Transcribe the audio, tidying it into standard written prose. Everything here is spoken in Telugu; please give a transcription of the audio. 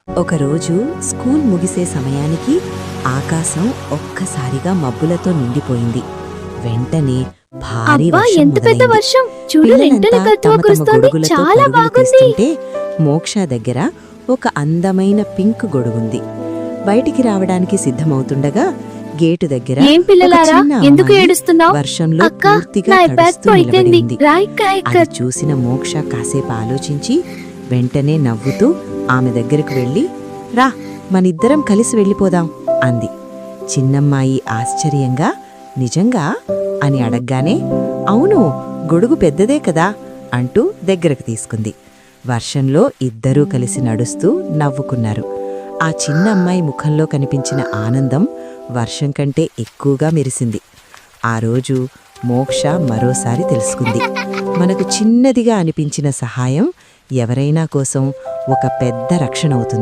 ఒకరోజు స్కూల్ ముగిసే సమయానికి ఆకాశం ఒక్కసారిగా మబ్బులతో నిండిపోయింది. వెంటనే భారీ అబ్బా వర్షం ఎంత పెద్ద మొదలైంది. వర్షం చూడు పిల్లలంతా రెంటనే కత్తువ తమ తమ కురుస్తోంది గొడుగులతో చాలా పరుగులు బాగుంది తీస్తుంటే మోక్ష దగ్గర ఒక అందమైన పింక్ గొడుగుంది. బయటికి రావడానికి సిద్ధమవుతుండగా గేటు దగ్గర ఏం ఒక పిల్లలారా చిన్న ఎందుకు అమ్మాయి ఏడుస్తున్నావ్ వర్షంలో అక్క పూర్తిగా నా ఐప్యాడ్ తడుస్తూ పోయింది నిలబడింది. రాయిక్క అది చూసిన మోక్ష కాసేపు ఆలోచించి వెంటనే నవ్వుతూ ఆమె దగ్గరకు వెళ్ళి, రా మనిద్దరం కలిసి వెళ్ళిపోదాం అంది. చిన్నమ్మాయి ఆశ్చర్యంగా, నిజంగా అని అడగ్గానే, అవును గొడుగు పెద్దదే కదా అంటూ దగ్గరకు తీసుకుంది. వర్షంలో ఇద్దరూ కలిసి నడుస్తూ నవ్వుకున్నారు. ఆ చిన్న అమ్మాయి ముఖంలో కనిపించిన ఆనందం వర్షం కంటే ఎక్కువగా మెరిసింది. ఆ రోజు మోక్ష మరోసారి తెలుసుకుంది, మనకు చిన్నదిగా అనిపించిన సహాయం ఎవరైనా కోసం ఒక పెద్ద రక్షణ అవుతుంది.